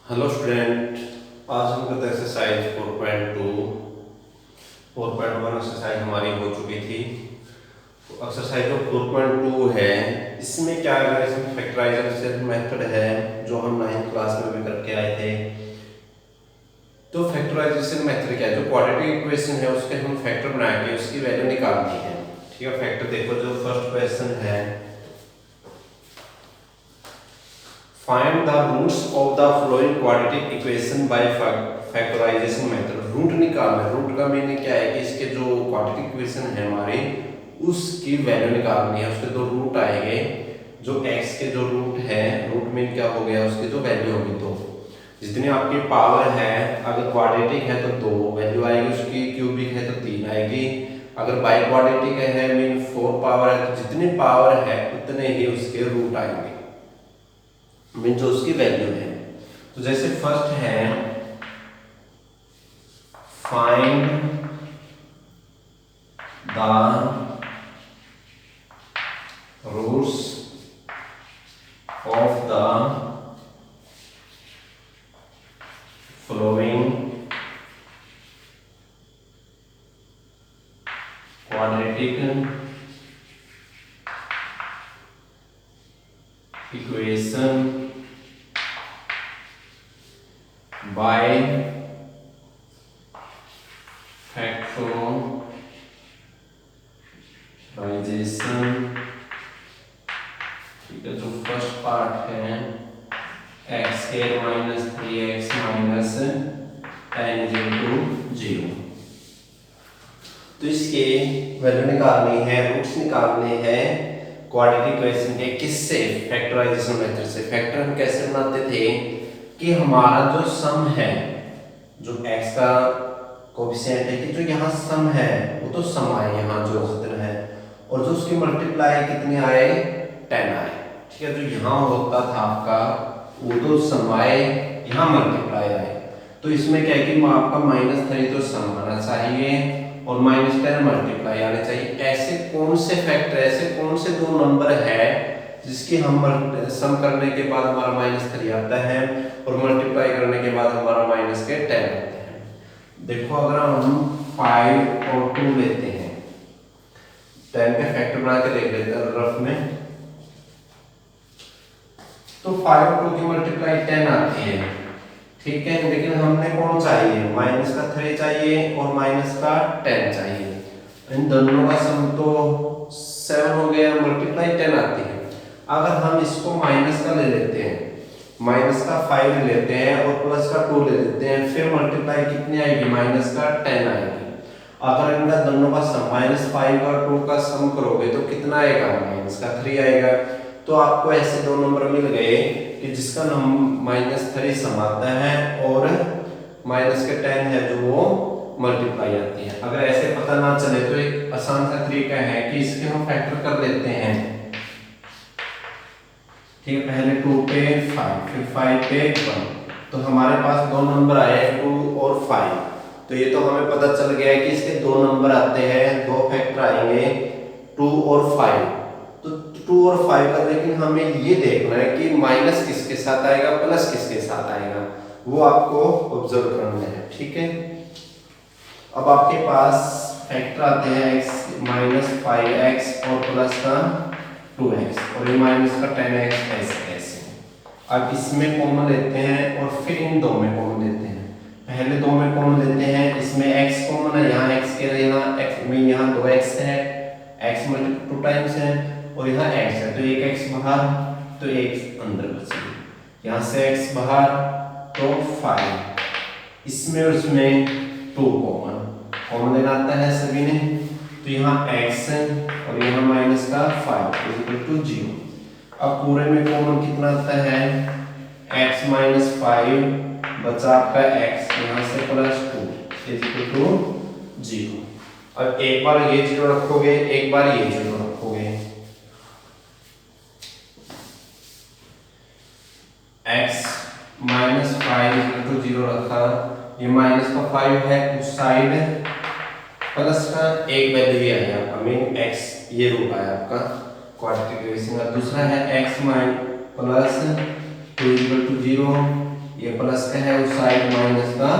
Hello student. आज हम करते हैं एक्सरसाइज 4.2। 4.1 एक्सरसाइज हमारी हो चुकी थी। तो एक्सरसाइज जो 4.2 है, इसमें क्या है, इसमें फैक्टराइजेशन मेथड है जो हम 9th क्लास में भी करके आए थे। तो फैक्टराइजेशन मेथड क्या है, जो क्वाड्रेटिक इक्वेशन है उसके हम फैक्टर बना के उसकी वैल्यू निकालनी है। ठीक है, फैक्टर देखो, जो फर्स्ट क्वेश्चन है, find the roots of the following quadratic equation by factorisation method. Root निकालना है। रूट का मीनिंग क्या है कि इसके जो क्वाड्रेटिक इक्वेशन है हमारे, उसकी वैल्यू निकालनी है। उसके दो रूट आएंगे, जो x के जो रूट है, रूट मीन क्या हो गया, उसकी जो वैल्यू होगी दो। जितनी आपकी पावर है, अगर क्वाड्रेटिक है तो दो वैल्यू आएगी उसकी, क्यूबिक है तो तीन आएगी। अगर बाई क्वाड्रेटिक है मीन 4 पावर है, तो जितनी पावर है उतने ही उसके रूट आएंगे, मीन जो उसकी वैल्यू है। तो जैसे फर्स्ट है, find the roots of the following quadratic equation by factorisation. ठीक है, जो फर्स्ट पार्ट है, x square minus 3x minus 10 तो इसके वैल्यू निकालनी है, रूट्स निकालने हैं क्वाड्रेटिक इक्वेशन के। किससे? फैक्टराइजेशन मेथड से। फैक्टर हम कैसे बनाते थे कि हमारा जो सम है, जो x का कोएफिशिएंट है, कि जो यहाँ सम है वो तो सम आए यहाँ जो जितना है, और जो उसकी मल्टीप्लाई कितने आए, 10 आए। ठीक है, जो यहाँ होता था आपका वो तो सम आए, यहाँ मल्टीप्लाई आए। तो इसमें क्या है कि आपका -3 तो सम आना चाहिए और -10 मल्टीप्लाई आने चाहिए। ऐसे कौन से फैक्टर, ऐसे कौन से दो नंबर है जिसकी हम सम करने के बाद हमारा -3 आता है और मल्टीप्लाई करने के बाद हमारा -10 आता है। देखो, अगर हम 5 और 2 लेते हैं, 10 के फैक्टर बना के देख लेते हैं रफ में, तो 5 और 2 की मल्टीप्लाई 10 आती है। ठीक है, लेकिन हमने कौन चाहिए, -3 चाहिए और -10 चाहिए। इन दोनों का सम तो 7 हो गया, मल्टीप्लाई 10 आती है। अगर हम इसको माइनस का ले लेते हैं, -5 ले लेते हैं और +2 ले लेते हैं, फिर मल्टीप्लाई कितनी आएगी, -10 आएगी। अगर इनका दोनों का सम -5 और 2 का सम करोगे तो कितना आएगा, -3 आएगा। तो आपको ऐसे दो नंबर मिल गए कि जिसका -3 सम आता है और -10 है जो वो मल्टीप्लाई आती है। अगर ऐसे पता ना चले तो एक आसान सा तरीका है कि इसके हम फैक्टर कर लेते हैं। ठीक है, पहले 2 पे 5, फिर 5 पे 1, तो हमारे पास दो नंबर आए 2 और 5। तो ये तो हमें पता चल गया है कि इसके दो नंबर आते हैं, दो फैक्टर आएंगे 2 और 5। तो 2 और 5 का, लेकिन हमें ये देखना है कि माइनस किसके साथ आएगा, प्लस किसके साथ आएगा, वो आपको ऑब्जर्व करना है। ठीक है, अब आपके पास फैक्टर आते हैं x -5x और प्लस का 2x और ये माइनस का 10x ऐसे। अब इसमें कॉमन लेते हैं और फिर इन दो में कॉमन लेते हैं। पहले दो में कॉमन लेते हैं, इसमें x कॉमन है, यहाँ x के यहाँ x में यहाँ 2x है, x मल्टीप्लाई 2 टाइम्स है और यहाँ x है, तो एक x बाहर तो एक अंदर बचेगा। यहाँ से x बाहर तो 5, इसमें और इसमें 2 कॉमन लेना आता है सभी ने। तो यहाँ x और यहाँ -5 0। अब पूरे में कॉमन कितना आता है, x -5 बचा आपका x, यहाँ से +2 0। अब एक बार ये 0 रखोगे, एक बार ये 0 रखोगे, x -5 0 रखा, ये -5 है, उस साइड प्लस का एक वैल्यू भी आया आपका, मीन x ये रूप आया आपका क्वाड्रेटिक इक्वेशन का। दूसरा है x -2 0 ये प्लस का है उस साइड माइनस का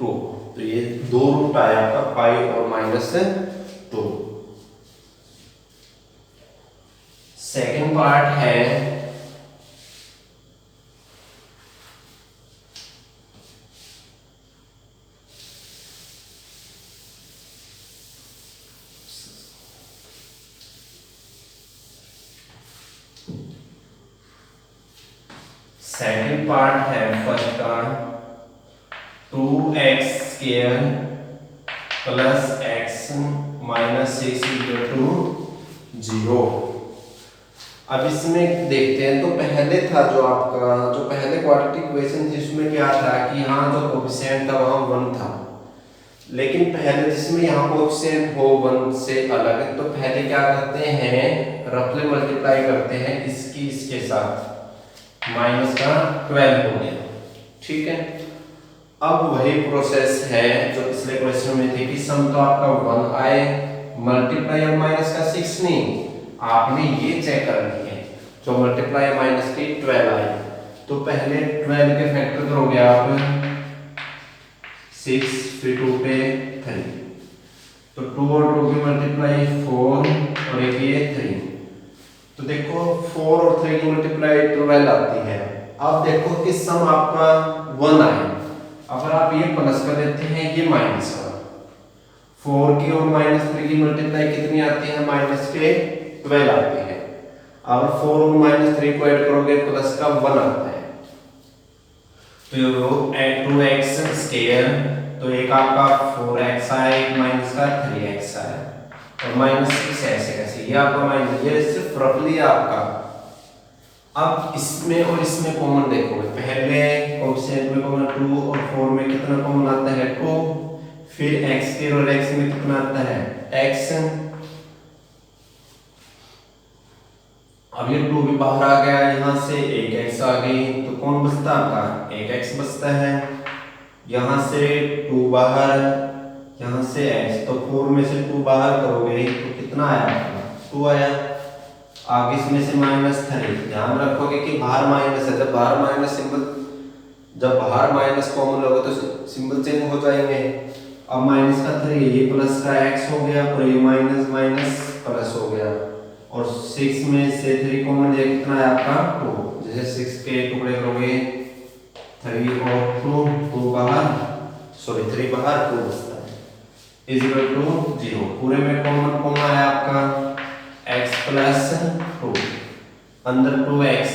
2। तो ये दो रूट आया आपका 5 और -2। सेकेंड पार्ट है फर्स्ट का 2x² प्लस x -6 = 0। अब इसमें देखते हैं। तो पहले था जो आपका जो पहले क्वाड्रेटिक इक्वेशन थी उसमें क्या था कि यहाँ जो कोएफिशिएंट था वहाँ 1 था, लेकिन पहले जिसमें यहाँ कोएफिशिएंट हो 1 से अलग, तो पहले क्या करते हैं, रफली मल्टीप्लाई करते हैं इसकी इसके साथ, -12 हो गया। ठीक है, अब वही प्रोसेस है जो पिछले क्वेश्चन में थी कि सम तो आपका 1 आए मल्टीप्लाई और माइनस का 6 नहीं, आपने ये चेक करनी है जो मल्टीप्लाई माइनस की 12 आई। तो पहले 12 के फैक्टर करोगे आप 6, फिर 2 पे 3, तो 2 और 2 की मल्टीप्लाई 4 और एक ये 3। तो देखो 4 और 3 की मल्टीप्लाई 12 आती है। अब देखो कि सम आपका 1 आए, अगर आप ये प्लस कर देते हैं ये माइनस का, 4 की और -3 की मल्टीप्लाई कितनी आती है, माइनस के 12 आती है। अब 4 और -3 को ऐड करोगे प्लस का 1 आता है। तो 2x², तो एक आपका 4x आए, एक माइनस का 3x आए और -6 ऐसे कैसे, ये आपका माइनस, ये सिर्फ रफली आपका। अब इसमें और इसमें कॉमन देखोगे, पहले कोएफिशिएंट में कॉमन 2 और 4 में कितना कॉमन आता है 2, फिर x² और x में कितना आता है x। अब ये 2 भी बाहर आ गया, यहाँ से एक x आ गई, तो कौन बचता आपका एक x बचता है। यहाँ से 2 बाहर, यहाँ से x, तो 4 में से 2 बाहर करोगे तो कितना आया आपका 2 आया। आगे इसमें से -3, ध्यान रखोगे कि बाहर माइनस है, जब बाहर माइनस सिंबल, जब बाहर माइनस कॉमन लोगे तो सिंबल चेंज हो जाएंगे। अब माइनस का 3, ये प्लस का x हो गया और ये माइनस माइनस प्लस हो गया, और 6 में से 3 कॉमन लिया, कितना है आपका 2। जैसे 6 के टुकड़े करोगे 3 और 2 बाहर, सॉरी 3 बाहर 2 बचता है, = 0। पूरे में कॉमन कौन आया आपका x + 2, अंदर 2x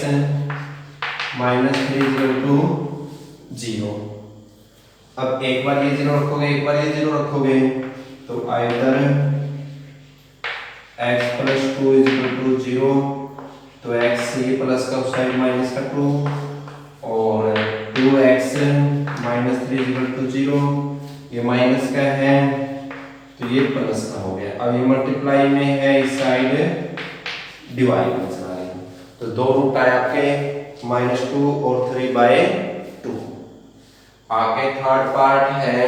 -3 = 0। अब एक बार ये 0 रखोगे, एक बार ये 0 रखोगे, तो आइदर x + 2 = 0, तो x ये प्लस का उस साइड माइनस का 2, और 2x -3 = 0, ये माइनस का है तो ये प्लस का हो गया। अब ये मल्टीप्लाई में है, इस साइड डिवाइड में चला गया, तो 2 रूट आए आपके -2 और 3/2। आगे थर्ड पार्ट है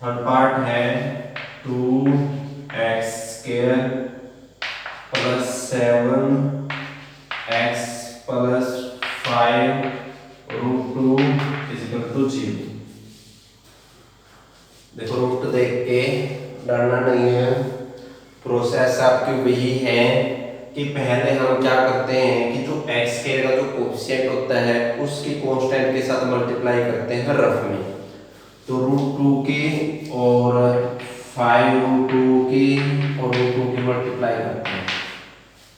थर्ड पार्ट है 2x² + 7x + 5 √2 = 0। देखो रूट देख के डरना नहीं है, प्रोसेस आपकी वही है कि पहले हम क्या करते हैं कि जो x² का जो कोएफिशिएंट होता है उसकी कांस्टेंट के साथ मल्टीप्लाई करते हैं रफ में। तो √2 की और 5 √2 की और √2 की मल्टीप्लाई करते हैं,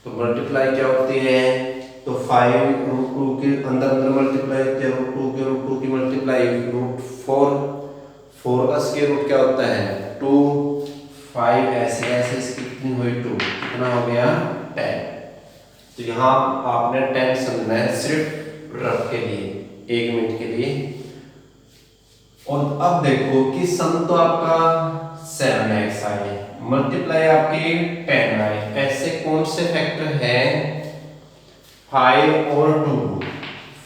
तो मल्टीप्लाई क्या होती है, तो 5 √2 के अंदर अंदर मल्टीप्लाई होती है, √2 की मल्टीप्लाई √4 का स्क्वायर रूट क्या होता है 2, 5 ऐसे ऐसे इसकी कितनी हुई 2, कितना हो गया 10। तो यहाँ आपने 10 समझना है सिर्फ रफ के लिए, 1 मिनट के लिए। और अब देखो कि सम तो आपका 7x आए, मल्टीप्लाई आपकी 10 आए, ऐसे कौन से फैक्टर हैं 5 और 2,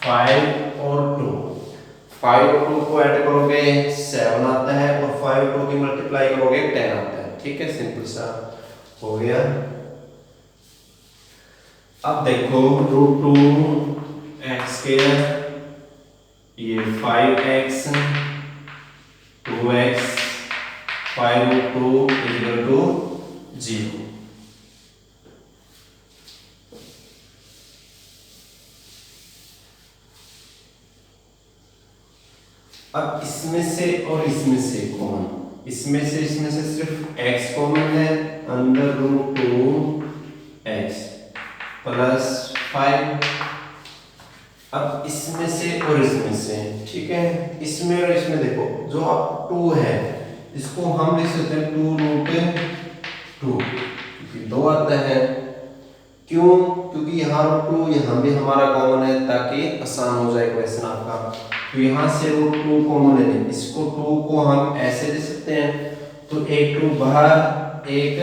5 और 2, 5 और 2 को ऐड करोगे 7 आता है और 5 और 2 की मल्टीप्लाई करोगे 10 आता है। ठीक है, सिंपल सा हो गया। अब देखो √2x², ये 5x 2x 5√2 = 0। अब इसमें से और इसमें से कॉमन, इसमें से सिर्फ x कॉमन है, अंदर √2x + 5। अब इसमें से और इसमें से, ठीक है, इसमें और इसमें देखो जो अब 2 है इसको हम लिख सकते हैं 2√2, 2 आता है। क्यों? क्योंकि यहाँ √2 यहाँ भी हमारा कॉमन है ताकि आसान हो जाए क्वेश्चन आपका। तो यहाँ से √2 कॉमन है, इसको 2 को हम ऐसे लिख सकते हैं, तो एक 2 बाहर एक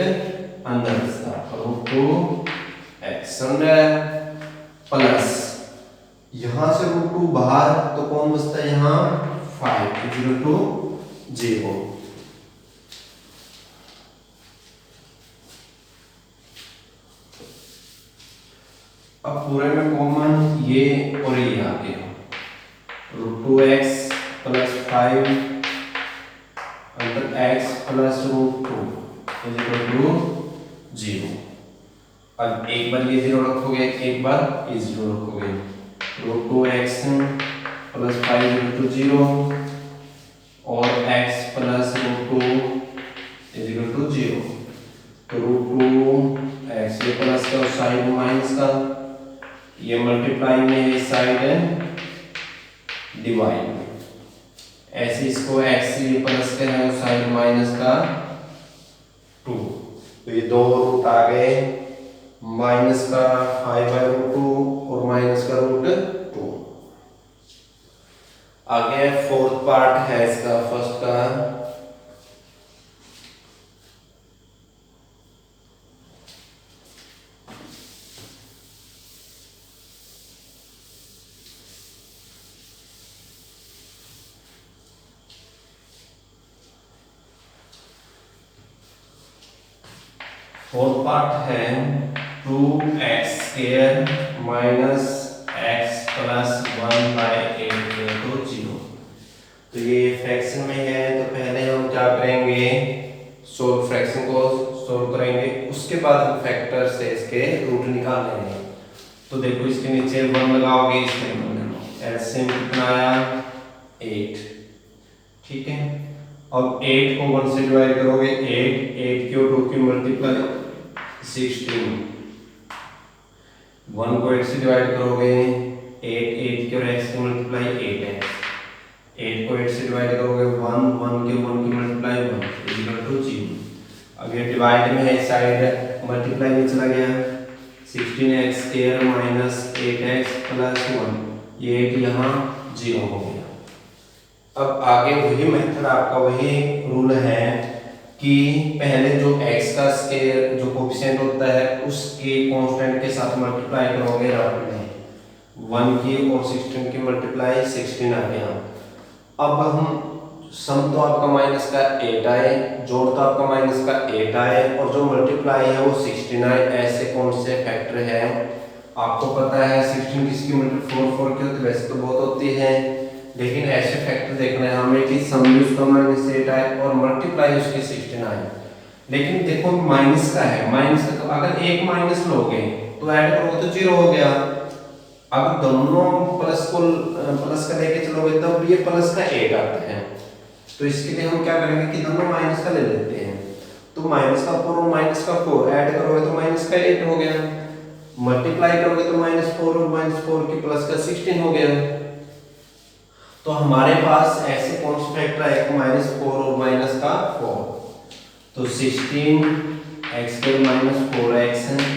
अंदर, √2x प्लस यहाँ से √2 बाहर तो कौन बचता है यहाँ 5 = 0। अब पूरे में कॉमन ये और ये आ गया, √2x + 5 अंदर x + √2 = 0। अब एक बार ये 0 रखोगे, एक बार ये 0 रखोगे, √2x + 5 = 0 और x + √2 = 0। तो √2x ये प्लस का साइड माइनस का, ये मल्टीप्लाई में है साइड डिवाइड में, ऐसे इसको x ये प्लस का है साइड माइनस का 2, तो ये दो रूट आ गए, माइनस का 5/√2 और माइनस का √2 आ गया। फोर्थ पार्ट है इसका फर्स्ट का, फोर्थ पार्ट है 2x² - x + 1/8 = 0। तो ये फ्रैक्शन में है, तो पहले हम क्या करेंगे, सोल्व फ्रैक्शन को सोल्व करेंगे, उसके बाद हम फैक्टर से इसके रूट निकाल लेंगे। तो देखो इसके नीचे 1 लगाओगे, इसमें 1 लगाओ, एलसीएम कितना आया 8। ठीक है, अब 8 को 1 से डिवाइड करोगे 8 की और 2 की मल्टीप्लाई 16, 1 को 8 से डिवाइड करोगे 8 की और x की मल्टीप्लाई 8x, 8 को 8 से डिवाइड करोगे 1 की 1 की मल्टीप्लाई 1 = 0। अब ये डिवाइड में है, साइड मल्टीप्लाई में चला गया, 16x² - 8x + 1, ये 8 यहाँ 0 हो गया। अब आगे वही मेथड आपका, वही रूल है कि पहले जो x का स्केयर जो कोफिशिएंट होता है उसके कांस्टेंट के साथ मल्टीप्लाई करोगे राउंड में, 1 की और 16 की मल्टीप्लाई 16 आ गया। अब हम सम तो आपका माइनस का 8 आए, जोड़ तो आपका माइनस का 8 आए और जो मल्टीप्लाई है वो 16 आए। ऐसे कौन से फैक्टर है आपको पता है, 16 किसकी मल्टीप्लाई 4 की होती है, वैसे तो बहुत होती है, लेकिन ऐसे फैक्टर देखना है हमें कि सम भी उसका -8 आए और मल्टीप्लाई उसकी 16 आए। लेकिन देखो माइनस का है, माइनस का तो अगर एक माइनस लोगे तो ऐड करोगे तो 0 हो गया। अब दोनों प्लस को प्लस का लेके चलोगे तब ये प्लस का 8 आता है। तो इसके लिए हम क्या करेंगे कि दोनों माइनस का ले लेते हैं, तो माइनस का 4 और माइनस का 4 ऐड करोगे तो माइनस का 8 हो गया, मल्टीप्लाई करोगे तो -4 और -4 की प्लस का 16 हो गया। तो हमारे पास ऐसे कौन से फैक्टर है, -4 और माइनस का 4, तो 16x² - 4x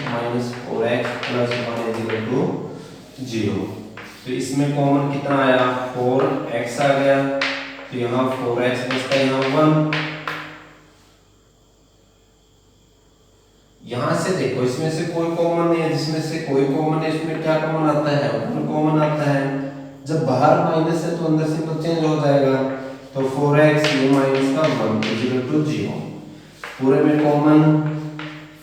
-4x + 1 = 0। तो इसमें कॉमन कितना आया 4x आ गया तो यहाँ 4x बचता है, यहाँ 1। यहाँ से देखो इसमें से कोई कॉमन नहीं है, जिसमें से कोई कॉमन है इसमें क्या कॉमन आता है, 1 कॉमन आता है। जब बाहर माइनस है तो अंदर से तो चेंज हो जाएगा। तो 4x ये माइनस का 1 इक्वल टू 0। पूरे में कॉमन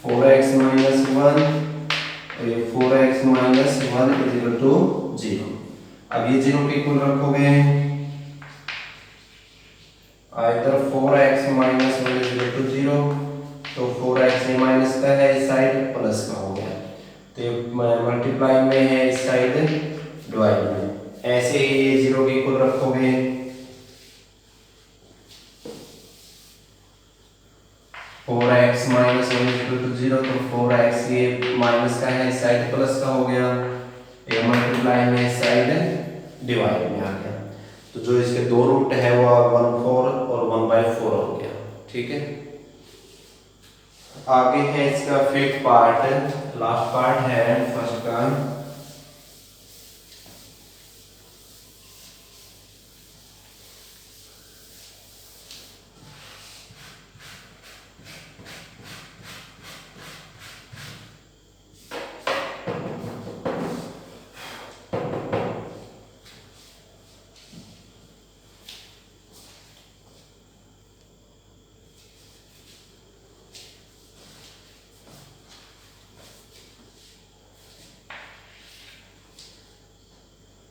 4x माइनस 1 और ये 4x माइनस 1 इक्वल टू 0। अब ये 0 के इक्वल रखोगे, इधर 4x माइनस 1 इक्वल टू 0। तो 4x ये माइनस का है, इस साइड प्लस का हो गया। तो ये मल्टीप्लाई में है, इस साइड डिवाइड में। ऐसे ही ये 0 के इक्वल रखोगे, 4x माइनस 1 इक्वल टू 0। तो 4x ये माइनस का है, इस साइड प्लस का हो गया। ये मल्टीप्लाई में, इस साइड डिवाइड में आ गया। तो जो इसके दो रूट है वो 1/4 और 1/4 हो गया। ठीक है, आगे है इसका फिफ्थ पार्ट, लास्ट पार्ट है फर्स्ट का।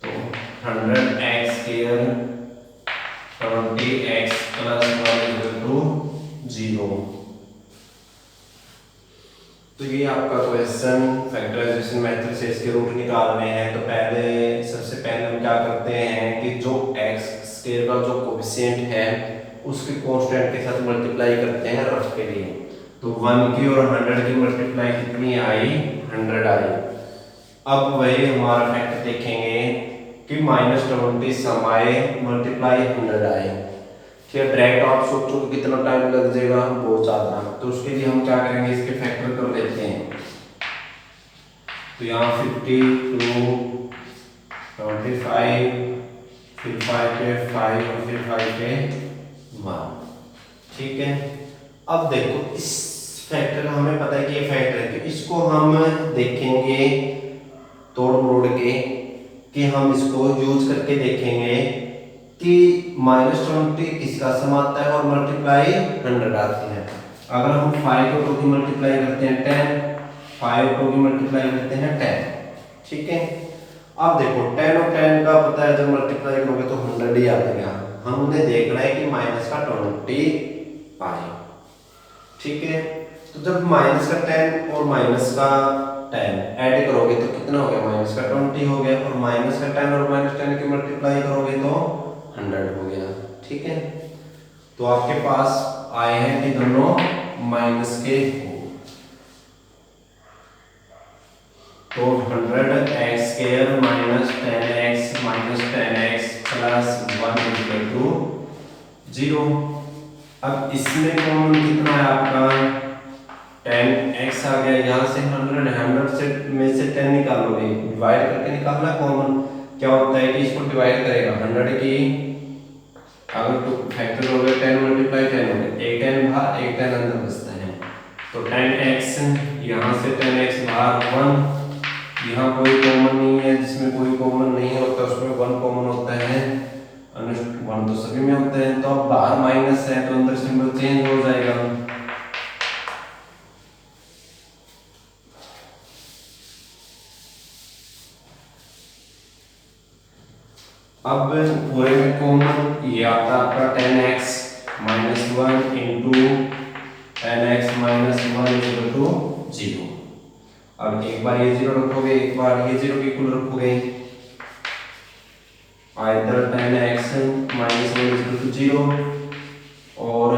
तो 100x square 20x plus 1 equal to 0। तो ये आपका क्वेश्चन फैक्टराइजेशन मेथड से इसके रूट निकालने हैं। तो सबसे पहले हम क्या करते हैं कि जो x स्क्वायर का जो कोएफिशिएंट है उसके कांस्टेंट के साथ मल्टीप्लाई करते हैं रफ के लिए। तो 1 की और 100 की मल्टीप्लाई कितनी आई, 100 आई। अब वही हमारा फैक्टर देखेंगे कि -20 समाए मल्टीप्लाई 100 आए। ठीक है, डायरेक्ट आप सोचो कि कितना टाइम लग जाएगा, बहुत ज्यादा। तो उसके लिए हम क्या करेंगे, इसके फैक्टर कर लेते हैं। तो यहाँ 52 25 फिर 5 पे 5 और फिर 5 पे 1। ठीक है, अब देखो इस फैक्टर का हमें पता है कि ये फैक्टर है, तो इसको हम देखेंगे तोड़ मरोड़ के कि हम इसको यूज करके देखेंगे कि -20 किसका सम आता है और मल्टीप्लाई 100 आती है। अगर हम 5 और 2 की मल्टीप्लाई करते हैं 10, 5 और 2 की मल्टीप्लाई करते हैं 10। ठीक है, अब देखो 10 और 10 का पता है, जब मल्टीप्लाई करोगे तो 100 ही आ जाएगा। हम उन्हें देखना है कि माइनस का 20 आए। ठीक है, तो जब माइनस का 10 और माइनस का 10 ऐड करोगे तो कितना हो गया, माइनस का 20 हो गया। और माइनस का 10 और -10 की मल्टीप्लाई करोगे तो 100 हो गया। ठीक है, तो आपके पास आए हैं कि दोनों माइनस के हो। तो 100x square minus 10x minus 10x plus 1 equal to 0। अब इसमें कॉमन कितना है आपका, 10x आ गया। यहाँ से 100 से में से 10 निकालोगे, डिवाइड करके निकालना कॉमन। क्या होता है कि इसको डिवाइड करेगा 100 की, अगर तो फैक्टर हो गया 10 मल्टीप्लाई 10 हो गया, एक 10 बाहर एक 10 अंदर बचता है। तो 10x यहाँ से 10x बाहर 1, यहाँ कोई कॉमन नहीं है, जिसमें कोई कॉमन नहीं होता उसमें 1 कॉमन होता है। 1 तो सभी में होते हैं। तो अब बाहर माइनस है तो अंदर सिंबल चेंज हो जाएगा। अब पूरे में कॉमन ये आता है आपका 10x minus 1 into 10x minus 1 equal to 0। अब एक बार ये 0 रखोगे, एक बार ये 0 के इक्वल रखोगे, either 10x minus 1 equal to 0 और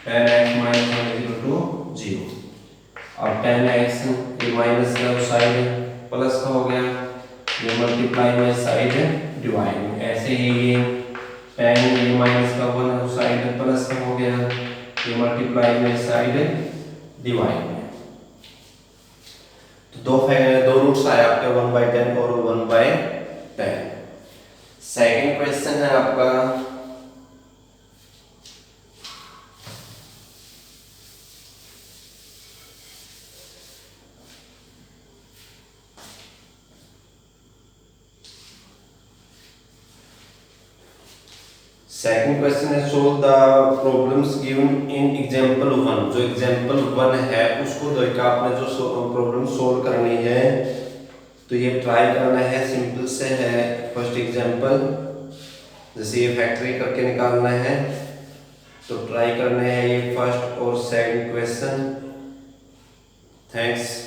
10x माइनस 1 इक्वल टू 0। अब 10x ये माइनस का साइड प्लस का हो गया, ये मल्टीप्लाई में साइड डिवाइड। ऐसे ही ये 10 ये माइनस का 1 साइड प्लस का हो गया, ये मल्टीप्लाई में साइड डिवाइड। तो दो रूट्स आए आपके 1/10 और 1/10। सेकंड क्वेश्चन है आपका सेकंड क्वेश्चन है solve the problems given in example 1। जो एग्जांपल 1 है उसको देखकर आपने जो प्रॉब्लम सोल्व करनी है तो ये ट्राई करना है। सिंपल से है फर्स्ट एग्जांपल, जैसे ये फैक्टरी करके निकालना है तो ट्राई करने हैं ये फर्स्ट और सेकंड क्वेश्चन। थैंक्स।